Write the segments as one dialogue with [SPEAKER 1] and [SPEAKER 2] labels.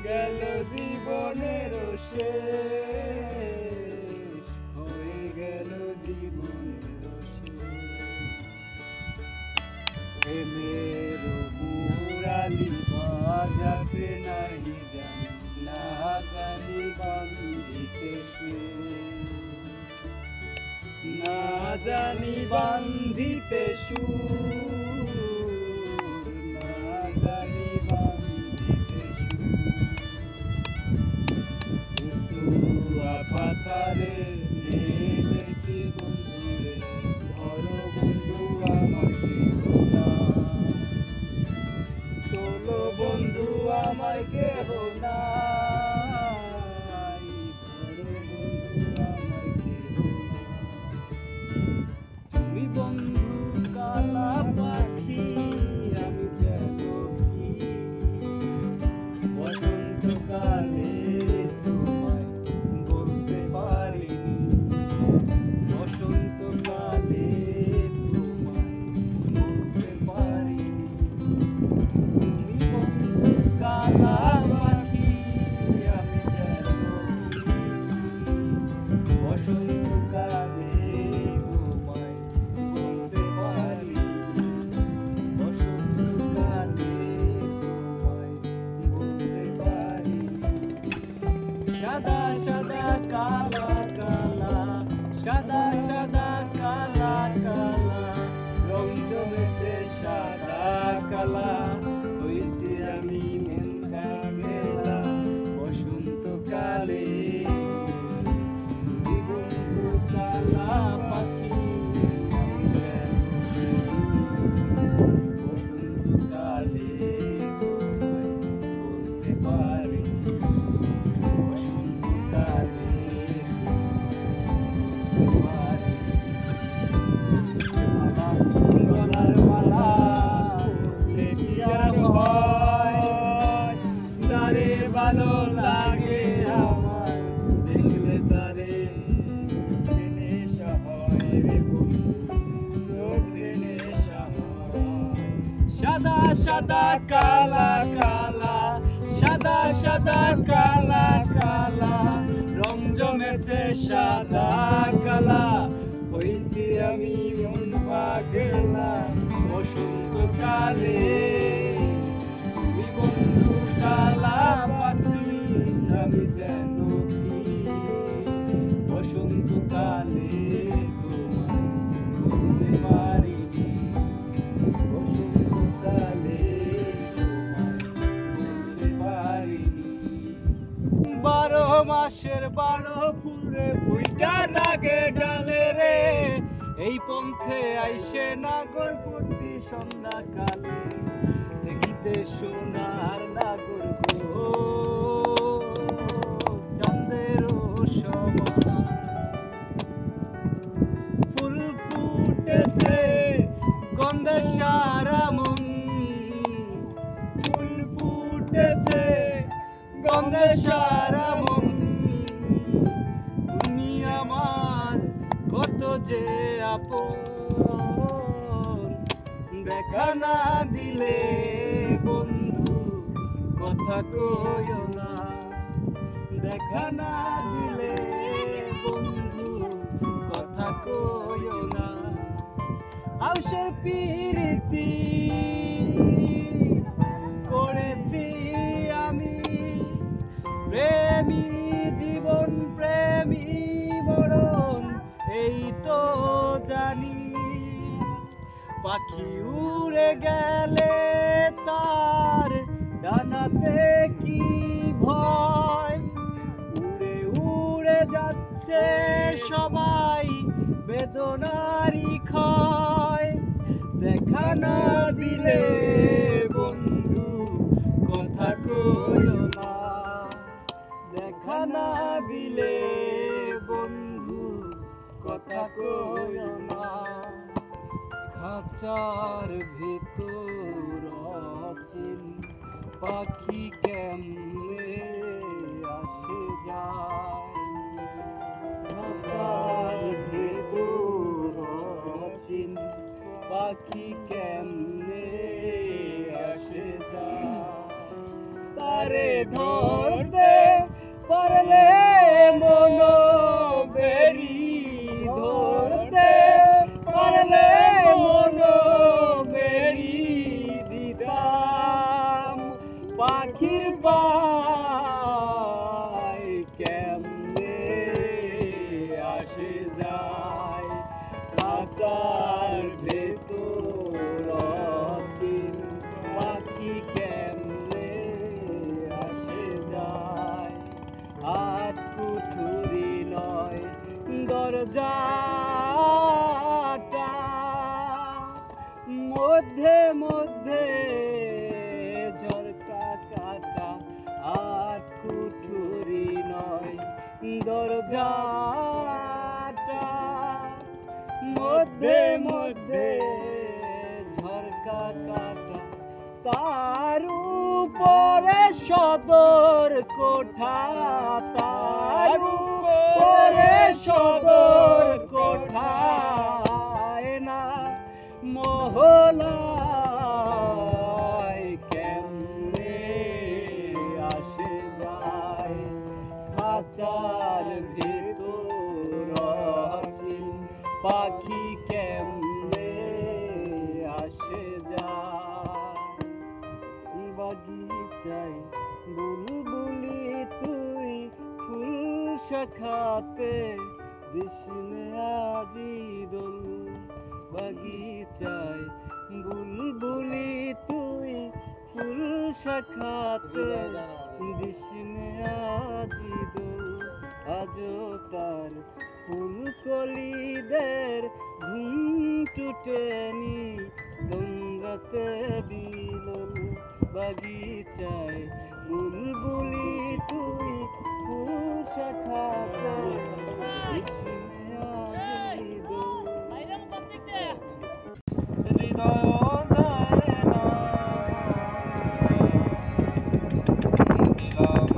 [SPEAKER 1] গেল জীবনের শেষ, হয়ে গেল জীবনের শেষ। প্রেমের মুরালি বাজাতে নাই জানি, না জানি বান্ধিতে সুর, না জানি বান্ধিতে সুর, না জানি বান্ধিতে সুর। পাতারে নেমেছি বন্ধুরে, ধরো বন্ধু আমার কেহ নাই, চলো বন্ধু আমার কেহ নাই, ধরো বন্ধু আমার কেহ নাই। তুমি বন্ধু কালা পাখি, আমি যেন কি বসন্তকালে তোমায় বলতে পারিনি, বসন্তকালে তোমায় বলতে পারিনি। তুমি বন্ধু কালা পাখি, আমি যেন কি বসন্তকালে তোমায় বলতে পারিনি, বসন্তকালে তোমায় বলতে পারিনি। সাদা সাদা কালা কালা, সাদা সাদা কালা কালা, রং জমেছে সাদা কালা, হয়েছি আমি মন কাগেলা বসন্তকালে। তুমি বন্ধু কালা পাখি, আমি যেন কি বসন্তকালে তোমায় বলতে পারিনি, বসন্তকালে গলার মালা পরলে কি আর হয়, তারে ভালো লাগে আমার দেখলে, তারে নেশা হয় রে বন্ধু, চোখে নেশা হয়। সাদা সাদা কালা কালা, সাদা সাদা কালা কালা, রং জমেছে সাদা কালা, হইছি আমি মন পাগলা বসন্তকালে। তুমি বন্ধু কালা পাখি, আমি যেন কি বসন্তকালে তোমায় বলতে পারিনি, বসন্তকালে তোমায় বলতে পারিনি। 12 মাসের 12 ফুলে ফুইটা লাগে ডালে রে, এই পন্থে আইসে নাগর প্রতি সন্ধ্যাকালে, দেখিতে সোনার নাগর গো চাঁদের সমান। ফুল ফুটেছে গন্ধে সারা মন, ফুল ফুটেছে গন্ধে সারা মন, তুমি আমার কত যে আপন, দেখা না দিলে বন্ধু কথা কইও না, দেখা না দিলে বন্ধু কথা কইও না। আউশের পিরিতি করেছি আমি, প্রেমী জীবন প্রেমী মরণ এই তো জানি। পাখি উড়ে গেলে তার ডানাতে কি ভয়, উড়ে উড়ে যাচ্ছে সবাই বেদনারি ক্ষয়, দেখা না দিলে বন্ধু কথা কইও না, দেখা না দিলে বন্ধু কথা কইও না। খাঁচার ভিতর অচিন পাখি কেমনে আসে যায়, খাঁচার ভিতর অচিন পাখি কেমনে আসে যায়, তার তারে ধরতে পারলে মন বেরি ধরতে পারলে মন বেরি দিতাম পাখির পায় কেমনে আসে যায় খাঁচার ভেতর অচিন পাখি কেমনে আসে যায় হাত কুঠুরি নয় দরজাটা মধ্যে মধ্যে ঝরকা কাটা আর কুঠুরি নয় দরজাটা মধ্যে মধ্যে ঝরকা কাটা তার উপরে সদর কোঠা তার উপরে সদর কোঠা না মহলায় কেমনে আসে যায় খাঁচার ভেতর অচিন পাখি কেমনে আসে যায় বাগিচায় বুলবুলি তুই ফুল শাখাতে দিসনে আজি দোল বাগিচায় বুলবুলি তুই ফুল শাখাতে দিসনে আজি দোল আজও তার ফুল কলিদের ঘুম টুটেনি তোমরাতে বিলল বাগিচায় বুলবুলি তুই ফুল শাখাতে দিসনে আজি দোল হৃদয় যায় না দিলাম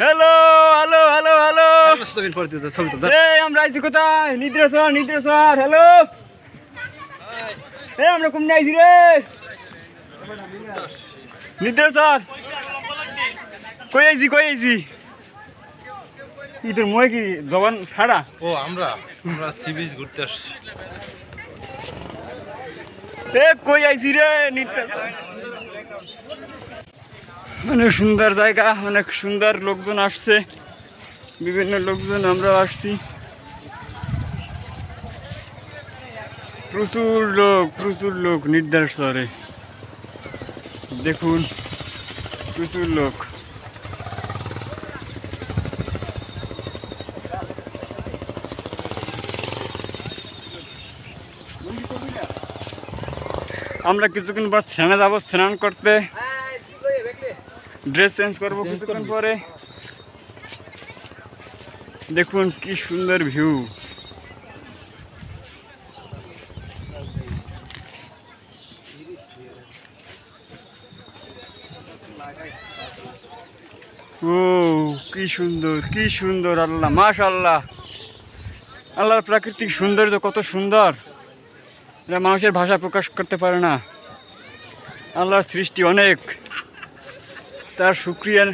[SPEAKER 1] হ্যালো হ্যালো হ্যালো হ্যালো এই আমরা আইছি কোথায়? নিদ্রেশ্বর হ্যালো এই আমরা কোন আইছি রে? নিদ্রেশ্বর কই আইছি তোর মই কি জবান ছাড়া?
[SPEAKER 2] ও আমরা সি বিচ ঘুরতে আসছি।
[SPEAKER 1] এ কই আইছি রে? নিদ্রেশ্বর অনেক সুন্দর জায়গা, অনেক সুন্দর লোকজন আসছে, বিভিন্ন লোকজন আমরা আসছি। প্রচুর লোক নিদ্রেশ্বরে, দেখুন প্রচুর লোক। আমরা কিছুক্ষণ পর স্নানে যাবো, স্নান করতে, ড্রেস চেঞ্জ করবো কিছুক্ষণ পরে। দেখুন কি সুন্দর ভিউ। ও কি সুন্দর আল্লাহ, মাশাআল্লাহ। আল্লাহর প্রাকৃতিক সৌন্দর্য কত সুন্দর, এটা মানুষের ভাষা প্রকাশ করতে পারে না। আল্লাহর সৃষ্টি অনেক, তার শুকরিয়া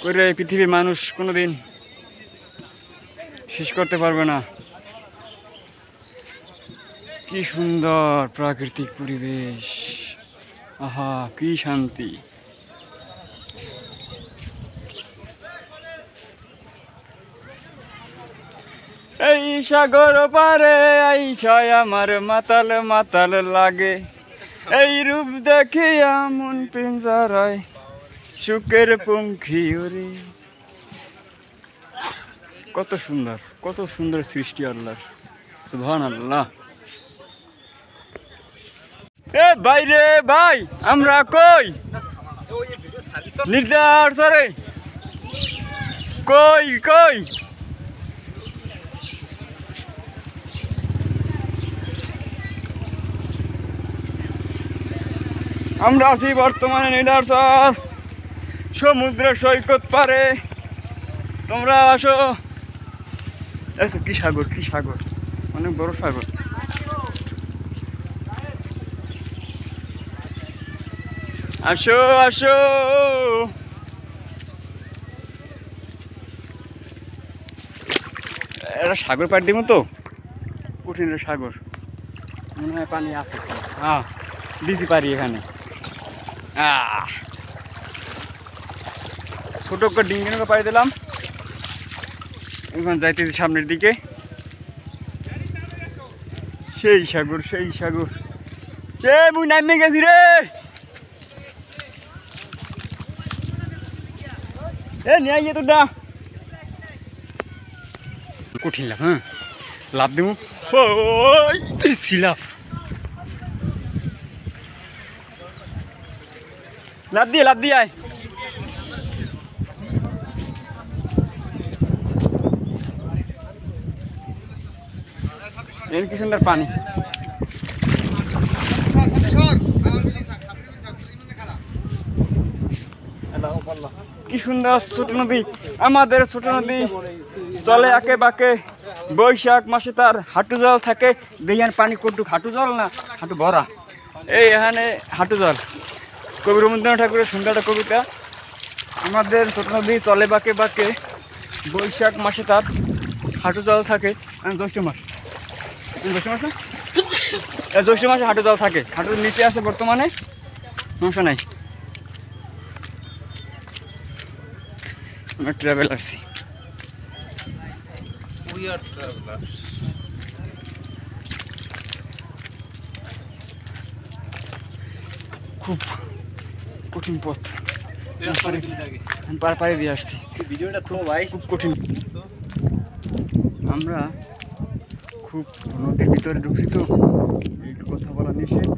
[SPEAKER 1] করে পৃথিবীর মানুষ কোনোদিন শেষ করতে পারবে না। কি সুন্দর প্রাকৃতিক পরিবেশ, আহা কি শান্তি। এই সাগর পারে আইসায় আমার মাতাল লাগে, এই রূপ দেখিয়া মন পিঞ্জরায় সুখের পঙ্খী ওরে। কত সুন্দর সৃষ্টি আল্লাহর, সুবহানাল্লাহ। এ বাইরে ভাই, আমরা কই? নিদ্রেশ্বরে কই? আমরা আছি বর্তমানে নিদ্রেশ্বর সমুদ্র সৈকত পারে। তোমরা আসো। কি সাগর, অনেক বড় সাগর। আসো এটা সাগর পাড় দিব তো, কঠিন সাগর, মনে হয় পানি আছে। হ্যাঁ দিতে পারি এখানে। ছোট করে ডিঙ্গি পাড়ি দিলাম, এখন যাইতেছি সামনের দিকে। সেই সাগর মুই নামে গেছি রে। এ নিয়ে তো দা কঠিন লাভ, হ্যাঁ লাভ দিব লাভ দিয়ে আয়। কি সুন্দর পানি, কি সুন্দর ছোট নদী, আমাদের ছোট নদী চলে আঁকে বাঁকে। বৈশাখ মাসে তার হাঁটু জল থাকে, দেখেন পানি কটুক, হাঁটু জল না হাঁটু ভরা। এই এখানে হাঁটু জল, কবি রবীন্দ্রনাথ ঠাকুরের সুন্দর একটা কবিতা। আমাদের ছোট নদী চলে বাঁকে বাঁকে, বৈশাখ মাসে তার হাঁটু জল থাকে। জ্যৈষ্ঠ মাস মাসে হাঁটু জল থাকে, হাঁটুর নিচে আছে বর্তমানে, সমস্যা নাই। আমরা ট্রাভেলার্স, খুব কঠিন পথ, পাড়ে দিয়ে আসছি। ভিডিওটা তো ভাই খুব কঠিন। আমরা খুব নদীর ভিতরে ঢুকছি তো, একটু কথা বলা নিষেধ।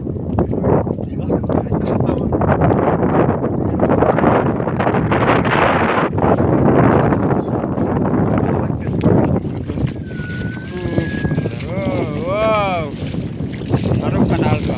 [SPEAKER 1] শাহরুখ খান আলফা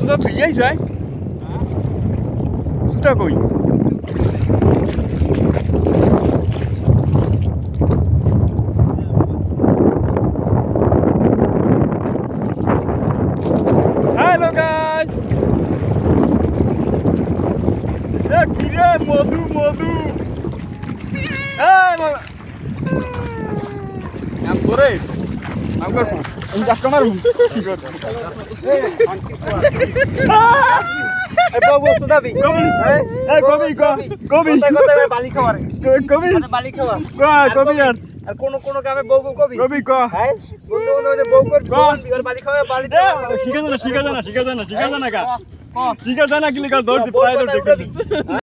[SPEAKER 1] জুতা ধুইয়াই যায় জুতা কই হ্যালো গাইস এ কিরে মধু মধু এই নাম করে নাম কর আমি কাস্টমার কি কর
[SPEAKER 3] এই বাবু সুদাবি
[SPEAKER 1] কবি এই কবি কবি
[SPEAKER 3] কথা বালি খাওয়া রে
[SPEAKER 1] কবি
[SPEAKER 3] বালি খাওয়া
[SPEAKER 1] কবি আর
[SPEAKER 3] কোন কোন কামে বউ কবি
[SPEAKER 1] কবি ক
[SPEAKER 3] হ্যাঁ বন্ধু বন্ধু বউ করবি বালি খাওয়া বালি
[SPEAKER 1] শিখা জানা গা শিখা জানা কি লিখা দৌড় প্রায় দৌড়